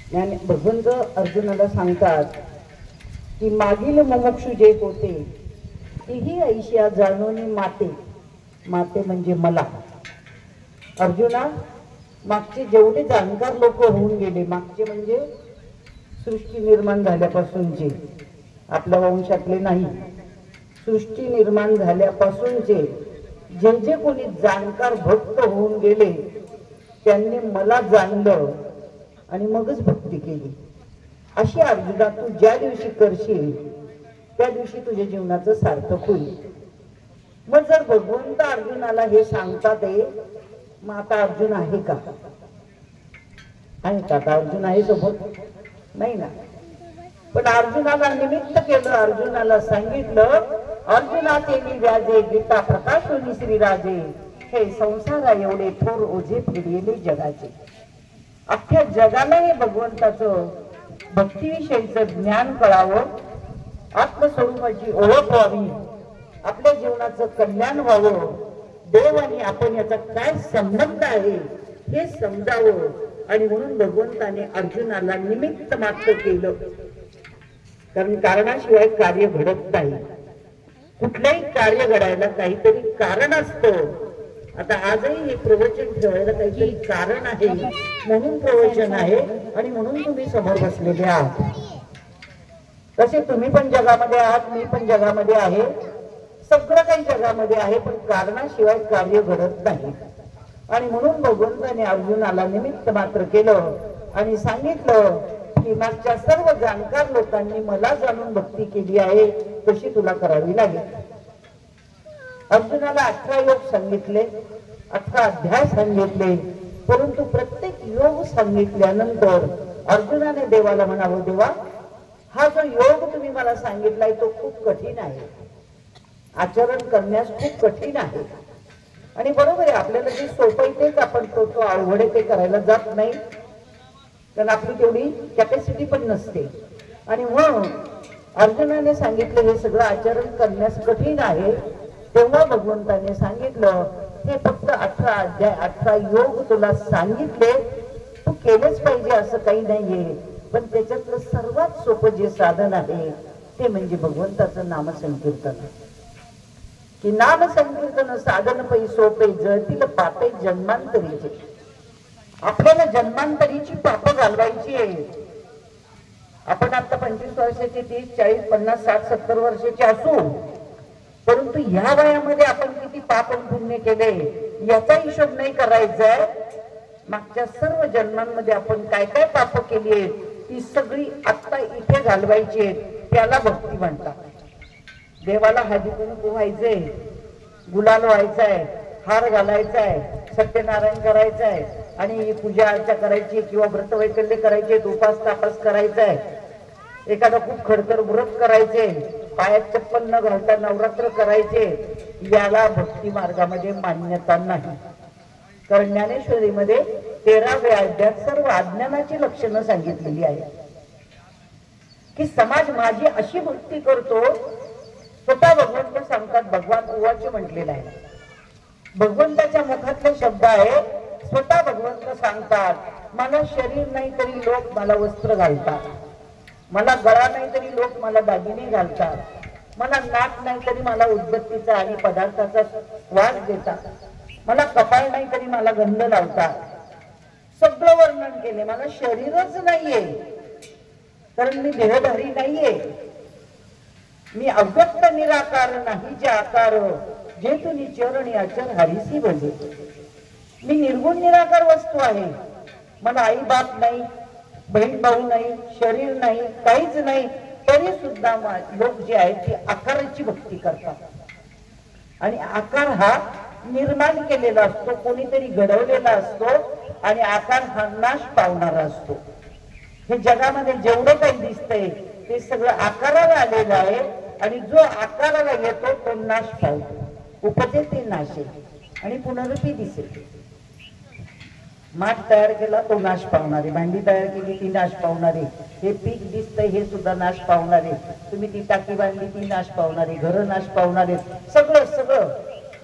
भगवंत अर्जुनाला सांगतात की मागील मुमुक्षु जे होते तीही ऐशिया जाणून माते, माते म्हणजे मला. अर्जुना, मागचे जेवढे जाणकार लोक होऊन गेले, मागचे म्हणजे सृष्टी निर्माण झाल्यापासूनचे, आपल्या वंशातले नाही, सृष्टी निर्माण झाल्यापासूनचे जे जे कोणी जाणकार भक्त होऊन गेले त्यांनी मला जाणलं आणि मगच भक्ती केली. अशी अर्जुना तू ज्या दिवशी करशील त्या दिवशी तुझ्या जीवनाचं सार्थक होईल. मग जर भगवंत अर्जुनाला हे सांगतात मग आता अर्जुन आहे का? आहे का? आता अर्जुन आहे सोबत? नाही ना. पण अर्जुनाला निमित्त केलं, अर्जुनाला सांगितलं, अर्जुना तेली व्याजे गीता प्रकाशोनी श्रीराजे, हे संसारा एवढे थोर ओझे फिरलेले जगाचे. अख्ख्या जगाला हे भगवंताचं भक्तीविषयीचं ज्ञान कळावं, आत्मस्वरूपाची ओळख व्हावी, आपल्या जीवनाचं कल्याण व्हावं, देव आणि आपण याचा काय संबंध आहे हे समजावं. आणि म्हणून भगवंताने अर्जुनाला निमित्त मात्र केलं. कारण कारणाशिवाय कार्य घडत नाही. कुठल्याही कार्य घडायला काहीतरी कारण असतं. आता आजही हे प्रवचन ठेवायला काहीतरी कारण आहे, म्हणून प्रवचन आहे आणि म्हणून तुम्ही समोर बसलेले आहात. तसे तुम्ही पण जगामध्ये आहात, मी पण जगामध्ये आहे, सगळं काही जगामध्ये आहे, पण कारणाशिवाय कार्य घडत नाही. आणि म्हणून भगवंताने अर्जुनाला निमित्त मात्र केलं आणि सांगितलं की मागच्या सर्व जाणकार लोकांनी मला जाणून भक्ती केली आहे, तशी तुला करावी लागेल. अर्जुनाला 18 योग सांगितले, 18 अध्याय सांगितले, परंतु प्रत्येक योग सांगितल्यानंतर अर्जुनाने देवाला म्हणावं, देवा हा जो योग तुम्ही मला सांगितलाय तो खूप कठीण आहे, आचरण करण्यास खूप कठीण आहे. आणि बरोबर आहे, आपल्याला जे सोपं आहे तेच आपण करतो, अवघड आहे ते करायला जात नाही, कारण आपली तेवढी कॅपॅसिटी पण नसते. आणि म्हणून अर्जुनाने सांगितलं हे सगळं आचरण करण्यास कठीण आहे. तेव्हा भगवंताने सांगितलं हे फक्त 18 अध्याय 18 योग तुला सांगितले, तू केलेच पाहिजे असं काही नाहीये. पण त्याच्यातलं सर्वात सोपं जे साधन आहे ते म्हणजे भगवंताचं नामसंकीर्तन. की नाम संकीर्तन साधन पै सोपे, जळतील पापे जन्मांतरीचे. आपल्याला जन्मांतरीची पाप घालवायची आहे. आपण आता 25 वर्षाचे, 30, 40, 50, 60, 70 वर्षाचे असू, परंतु ह्या वयामध्ये आपण किती पाप पुण्य केले याचा हिशोब नाही करायचा आहे. मागच्या सर्व जन्मांमध्ये आपण काय काय पाप केली आहेत ती सगळी आता इथे घालवायची आहेत. त्याला भक्ती म्हणतात. देवाला हळदी कुंकू व्हायचंय, गुलाल व्हायचाय, हार घालायचाय, सत्यनारायण करायचंय आणि पूजा अर्चा करायची किंवा व्रत वैकल्य करायचे, उपास तापास करायचाय, एखादा खूप खडतर व्रत करायचे, पायात चप्पल न घालता नवरात्र करायचे, याला भक्ती मार्गामध्ये मान्यता नाही. कारण ज्ञानेश्वरीमध्ये 13व्या अध्यायात सर्व अज्ञानाची लक्षणं सांगितलेली आहेत. की समाज माझी अशी भक्ती करतो, स्वतः भगवंत सांगतात, भगवान उवाच म्हटलेलं आहे. भगवंताच्या मुखातले शब्द आहे, स्वतः भगवंत सांगतात, मला शरीर नाही तरी लोक मला वस्त्र घालतात, मला गळा नाही तरी लोक मला दागिने घालतात, मला नाक नाही तरी मला उदबत्तीचा आणि पदार्थाचा वास देतात, मला कपाळ नाही तरी मला गंध लावतात. सगळं वर्णन केले. मला शरीरच नाहीये कारण मी देहधारी नाहीये. मी अव्यक्त निराकार नाही जे आकार, जे तुनी चरणी अचर हरिसी भजे. मी निर्गुण निराकार वस्तू आहे. मला आई बाप नाही, बहीण भाऊ नाही, शरीर नाही, काहीच नाही, तरी सुद्धा लोक जे आहेत ते आकाराची भक्ती करतात. आणि आकार हा निर्माण केलेला असतो, कोणीतरी घडवलेला असतो आणि आकार हा नाश पावणारा असतो. हे जगामध्ये जेवढं काही दिसतंय ते सगळं आकाराला आलेलं आहे आणि जो आकाराला येतो तो नाश पावतो. उपजे ते नाशे आणि पुनरुत्ती दिसेल. माठ तयार केला तो नाश पावणारे, भांडी तयार केली ती नाश पावणारे, हे पीक दिसतंय हे सुद्धा नाश पावणारे, तुम्ही ती टाकी बांधली ती नाश पावणारे, घर नाश पावणारे, सगळं सगळं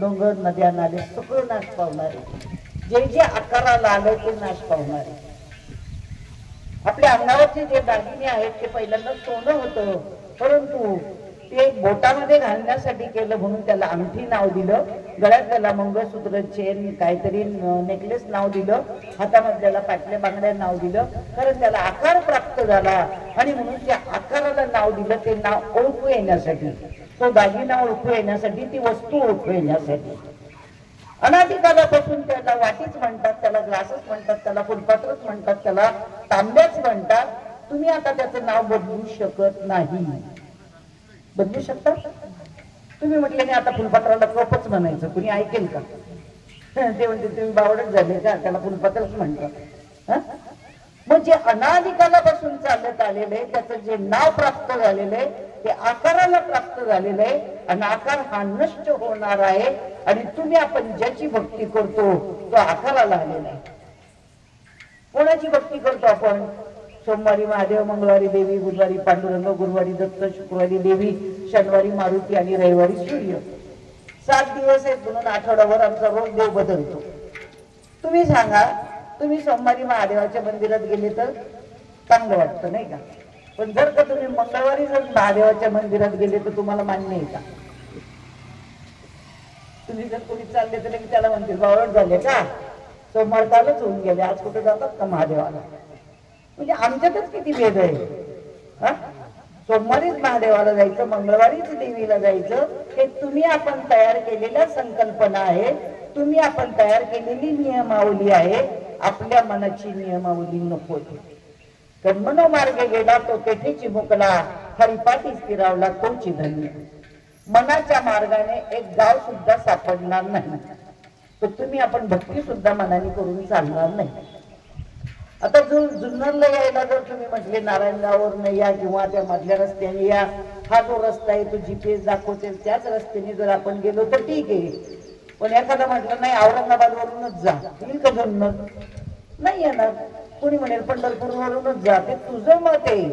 डोंगर नद्या नाले सगळं नाश पावणारे, जे जे आकाराला आलं ते नाश पावणारे. आपल्या अंगावरचे जे दागिने आहेत ते पहिल्यांदा सोनं होतं, परंतु ते बोटामध्ये घालण्यासाठी केलं म्हणून त्याला अंगठी नाव दिलं, गळ्यात त्याला मंगळसूत्र, चेन, काहीतरी नेकलेस नाव दिलं, हातामधल्याला पाटल्या बांगड्या नाव दिलं, कारण त्याला आकार प्राप्त झाला आणि म्हणून त्या आकाराला नाव दिलं. ते नाव ओळखू येण्यासाठी, तो दागिना ओळखू येण्यासाठी, ती वस्तू ओळखू येण्यासाठी. अनादिकालापासून त्याला वाटीच म्हणतात, त्याला ग्लासच म्हणतात, त्याला फुलपात्रच म्हणतात, त्याला तांब्याच म्हणतात. तुम्ही आता त्याचं नाव बदलू शकत नाही. बदलू शकता तुम्ही? म्हटले नाही आता फुलपात्राला कपच म्हणायचं, कुणी ऐकेल का? ते म्हणते तुम्ही बावडच झाले का, त्याला फुलपात्रच म्हणतात. मग जे अनादिकालापासून चालत आलेलं आहे त्याचं जे नाव प्राप्त झालेलं आहे ते आकाराला प्राप्त झालेलं आहे, आणि आकार हा नष्ट होणार आहे. आणि तुम्ही आपण ज्याची भक्ती करतो तो आकाराला आलेला आहे. कोणाची भक्ती करतो आपण? सोमवारी महादेव, मंगळवारी देवी, बुधवारी पांडुरंग, गुरुवारी दत्त, शुक्रवारी देवी, शनिवारी मारुती आणि रविवारी सूर्य. 7 दिवस आहेत म्हणून आठवड्याभर आमचा रोज देव बदलतो. तुम्ही सांगा, तुम्ही सोमवारी महादेवाच्या मंदिरात गेले तर चांगलं वाटतं नाही का? पण जर का तुम्ही मंगळवारी जर महादेवाच्या मंदिरात गेले तर तुम्हाला मान्य आहे का? तुम्ही जर कोणी चालले तर त्याला म्हणतील बावळट झाले का, सोमवार कालच होऊन गेले, आज कुठे जातात का महादेवाला? म्हणजे आमच्यातच किती भेद आहे. सोमवारीच महादेवाला जायचं, मंगळवारीच देवीला जायचं, हे तुम्ही आपण तयार केलेल्या संकल्पना आहे, तुम्ही आपण तयार केलेली नियमावली आहे. आपल्या मनाची नियमावली नको. कर्मनो मार्ग गेला तो तेथेची मुकला, हरिपाठी स्थिरावला तोची धन्य. मनाच्या मार्गाने एक गाव सुद्धा सापडणार नाही, तर तुम्ही आपण भक्ती सुद्धा मनाने करून चालणार नाही. आता जुन्नरला यायला जर तुम्ही म्हटले नारायणगाववरून या किंवा त्या मधल्या रस्त्याने या, हा जो रस्ता आहे तो GPS दाखवते, त्याच रस्त्याने जर आपण गेलो तर ठीक आहे. पण एखादा म्हटलं नाही औरंगाबाद वरूनच जा, येईल का जुन्नर? नाही येणार. कोणी म्हणेल पंढरपूर वरूनच जा, ते तुझं मत आहे,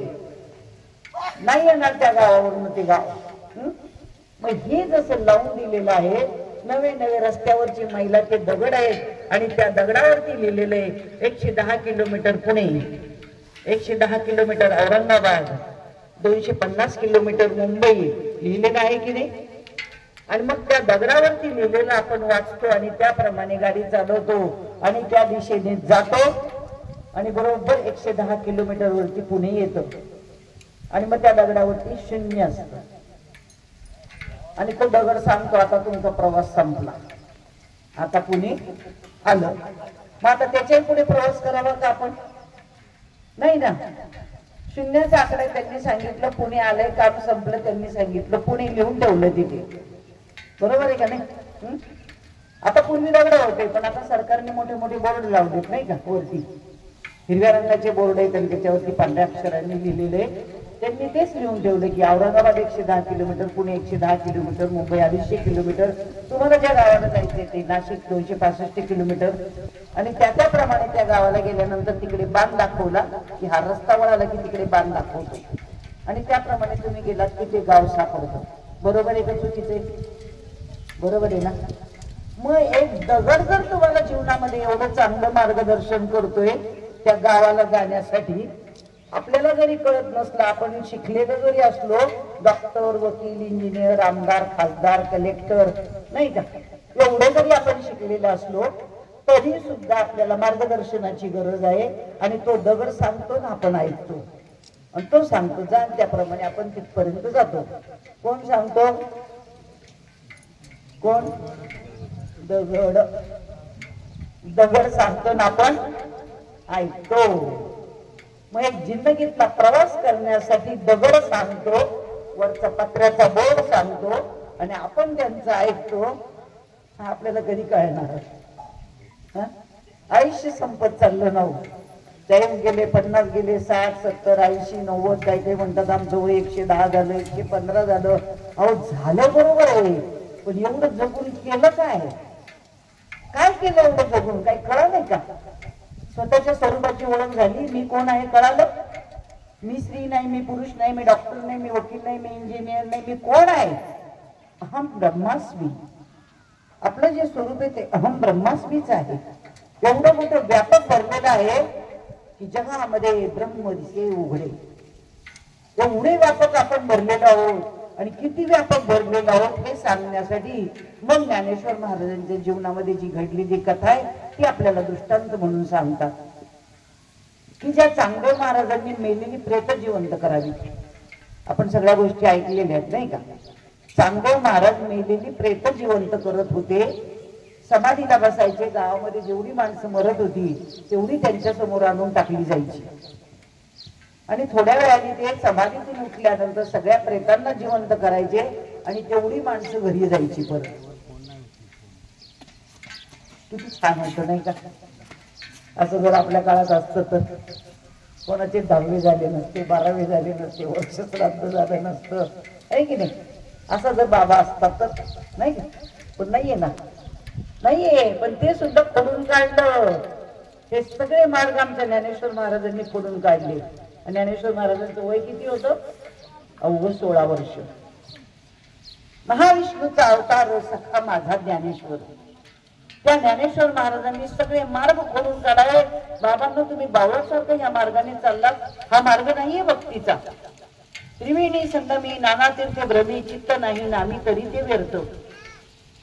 नाही येणार त्या गावावरून ते गाव. मग हे जसं लावून दिलेलं आहे, नवे नवे रस्त्यावरची महिला ते दगड आहेत आणि त्या दगडावरती लिहिलेलं आहे 110 kilometre Pune, 110 kilometre Aurangabad, 250 kilometre Mumbai लिहिलेलं आहे की नाही? आणि मग त्या दगडावरती लिहिलेलं आपण वाचतो आणि त्याप्रमाणे गाडी चालवतो आणि त्या दिशेने जातो आणि बरोबर 110 किलोमीटर वरती पुणे येतो. आणि मग त्या दगडावरती 0 असतं आणि तो दगड सांगतो आता तुमचा प्रवास संपला, आता पुणे आलं. मग आता त्याच्याही पुढे प्रवास करावा का आपण? नाही ना. 0चा आकडा त्यांनी सांगितलं, पुणे आलंय, काम संपलं, त्यांनी सांगितलं, पुणे लिहून ठेवलं तिथे. बरोबर आहे का नाही? आता पूर्वी दगड होते, पण आता सरकारने मोठे मोठे बोर्ड लावलेत नाही का वरती, हिरव्या रंगाचे बोर्ड आहेत आणि त्याच्यावरती पांढऱ्या अक्षरांनी लिहिलेले. त्यांनी तेच लिहून ठेवलं की Aurangabad 110 kilometre, Pune 110 kilometre, Mumbai 250 kilometre, तुम्हाला ज्या गावाला जायचंय ते नाशिक 265 किलोमीटर. आणि त्याप्रमाणे त्या गावाला गेल्यानंतर तिकडे बाण दाखवला की हा रस्ता वळाला की तिकडे बाण दाखवतो आणि त्याप्रमाणे तुम्ही गेलात की ते गाव सापडतं. बरोबर आहे का चुकीचे? बरोबर आहे ना? मग एक दगड जर तुम्हाला जीवनामध्ये एवढं चांगलं मार्गदर्शन करतोय त्या गावाला जाण्यासाठी, आपल्याला जरी कळत नसलं, आपण शिकलेलं जरी असलो, डॉक्टर, वकील, इंजिनियर, आमदार, खासदार, कलेक्टर नाही का, एवढे जरी आपण शिकलेलं असलो तरी सुद्धा आपल्याला मार्गदर्शनाची गरज आहे. आणि तो दगड सांगतो ना, आपण ऐकतो आणि तो सांगतो जा, आणि त्याप्रमाणे आपण तिथपर्यंत जातो. कोण सांगतो? कोण? दगड. दगड सांगतो ना, आपण ऐकतो. मग एक जिंदगीतला प्रवास करण्यासाठी दगड सांगतो, वरचा पत्र्याचा बोर्ड सांगतो आणि आपण त्यांचं ऐकतो. आपल्याला कधी कळणार? आयुष्य संपत चाललं ना. 40 गेले, 50 गेले, 60, 70, 80, 90, काही काही म्हणतात आमचं वय 110 झालं, 115 झालं. अहो झालं, बरोबर आहे, पण एवढं जगून केलं काय? काय केलं एवढं जगून? काही कळलं नाही का? स्वतःच्या स्वरूपाची ओळख झाली, मी कोण आहे कळालं? मी स्त्री नाही, मी पुरुष नाही, मी डॉक्टर नाही, मी वकील नाही, मी इंजिनियर नाही, मी कोण आहे? अहम ब्रह्मास्मी. आपलं जे स्वरूप आहे ते अहम ब्रह्मास्मीच आहे. एवढं मोठं व्यापक भरलेलं आहे की जगामध्ये ब्रह्म दिसे उघडे. एवढे व्यापक आपण भरलेलो आहोत आणि किती व्यापक भरलेलो आहोत हे सांगण्यासाठी मग ज्ञानेश्वर महाराजांच्या जीवनामध्ये जी घडलेली कथा आहे ती आपल्याला दृष्टांत म्हणून सांगतात की ज्या चांगदेव महाराजांनी मेलेली प्रेत जिवंत करावी. आपण सगळ्या गोष्टी ऐकलेल्या आहेत नाही का. चांगदेव महाराज मेलेली प्रेत जिवंत करत होते. समाधीला बसायचे. गावामध्ये जेवढी माणसं मरत होती तेवढी त्यांच्या समोर आणून टाकली जायची आणि थोड्या वेळाने ते समाधीतून उठल्यानंतर सगळ्या प्रेतांना जिवंत करायचे आणि तेवढी माणसं घरी जायची परत. किती छान होतं नाही का. असं जर आपल्या काळात असतं तर कोणाचे 10वी झाले नसते, 12वी झाले नसते, वर्ष श्राद्ध झालं नसतं आहे की नाही. असं जर बाबा असतात तर नाही का. पण नाहीये ना, नाहीये. पण ते सुद्धा खोडून काढलं. हे सगळे मार्ग आमच्या ज्ञानेश्वर महाराजांनी खोडून काढले. आणि ज्ञानेश्वर महाराजांचं वय किती होतं? अवघ 16 वर्ष. महाविष्णूचा अवतार सखा माझा ज्ञानेश्वर. त्या ज्ञानेश्वर महाराजांनी सगळे मार्ग खोडून काढावे. बाबांनो तुम्ही बावळासारखं या मार्गाने चाललात. हा मार्ग नाहीये भक्तीचा. त्रिवेणी संगमी नाना तीर्थे भ्रमी चित्त नाही नामी तरी ते व्यर्थ.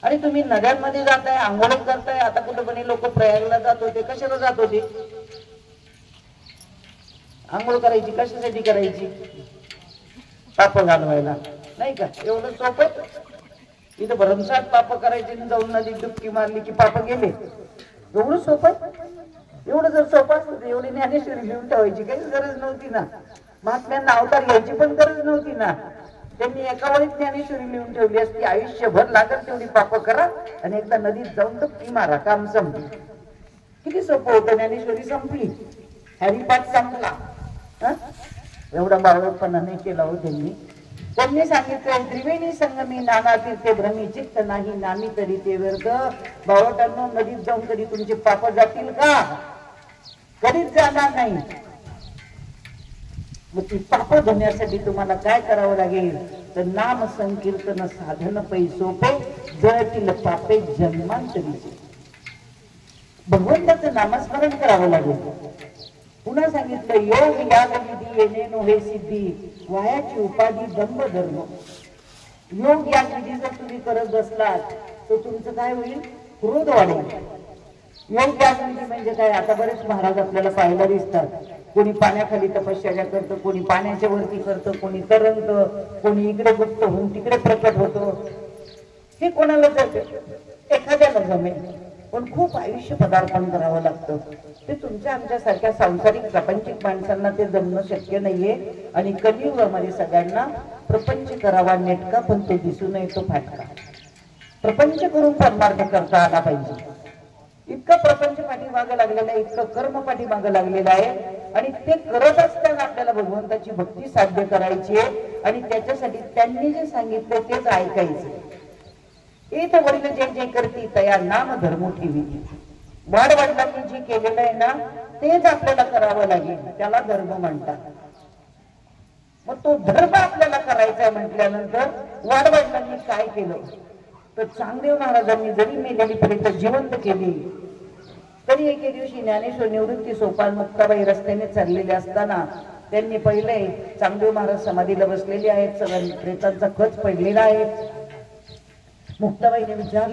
आणि तुम्ही नद्यांमध्ये जाताय, आंघोळ करताय. आता कुठं पण लोक प्रयागला जात होते. कशाला जात होते? आंघोळ करायची. कशासाठी करायची? पाप घालवायला नाही का. एवढं सोपं. इथं भरमसाठ पाप करायचे जाऊन नदीत डुबकी मारली की पाप गेले. एवढं सोपं. एवढं जर सोपं असतं एवढी ज्ञानेश्वरी लिहून ठेवायची काही गरज नव्हती ना. महात्म्यांना अवतार घ्यायची पण गरज नव्हती ना. त्यांनी एका वेळी ज्ञानेश्वरी लिहून ठेवली असती. आयुष्यभर लागत तेवढी पाप करा आणि एकदा नदीत जाऊन डुबकी मारा, काम संपली. किती सोपं होतं. ज्ञानेश्वरी संपली, हरिपाठ संपला. एवढा बावळटपणा नाही केला हो त्यांनी. त्यांनी सांगितलं त्रिवेणी संगमी नाना तीर्थे भ्रमी चित्त नाही नामी तरी ते व्यर्थ. बावळटांनो नदीत जाऊन कधी तुमचे पाप जातील का? कधीच जाणार नाही. मग ती पाप धुण्यासाठी तुम्हाला काय करावं लागेल तर नाम संकीर्तन साधन पै सोपे जळतील पापे जन्मांतरीचे. भगवंताचं नामस्मरण करावं लागेल. पुन्हा सांगितलं योग याग विधी येणे नोहे सिद्धी वायाची उपाधी दंभ धर्म. योग याग विधी जर तुम्ही करत बसलात तर तुमचं काय होईल? क्रोध वाढेल. योग याग विधी म्हणजे काय? आता बरेच महाराज आपल्याला पाहायला दिसतात. कोणी पाण्याखाली तपश्चर्या करतं, कोणी पाण्याच्या वरती करतं, कोणी तरंगतं, कोणी इकडे गुप्त होऊन तिकडे प्रकट होतो. हे कोणाला एखाद्याला जमेल. पण खूप आयुष्य पदार्पण करावं लागतं. ते तुमच्या आमच्यासारख्या सांसारिक प्रापंचिक माणसांना ते जमणं शक्य नाहीये. आणि कलियुगामध्ये सगळ्यांना प्रपंच करावा नेटका पण तो दिसून येतो फाटका. प्रपंच करून परमार्थ करता आला पाहिजे. इतकं प्रपंच पाठीमागं लागलेलं आहे, इतकं कर्म पाठीमागं लागलेलं आहे. आणि ते करत असताना आपल्याला भगवंताची भक्ती साध्य करायची आहे. आणि त्याच्यासाठी त्यांनी जे सांगितलं तेच ऐकायचं. इथं वडील जे जे करती तया नाम धर्म ठेवी. वाडवडिलांनी जे केलेलं आहे ना तेच आपल्याला करावं लागेल. त्याला धर्म म्हणतात. मग तो धर्म आपल्याला करायचा म्हटल्यानंतर वाडवडिलांनी काय केलं तर चांगदेव महाराजांनी जरी मेलेली प्रेत जिवंत केली तरी एके दिवशी ज्ञानेश्वर निवृत्ती सोपान मुक्ताबाई रस्त्याने चाललेले असताना त्यांनी पहिले चांगदेव महाराज समाधीला बसलेले आहेत. सगळ्या प्रेतांचा खच पडलेला आहे. मुक्ताबाईने विचारले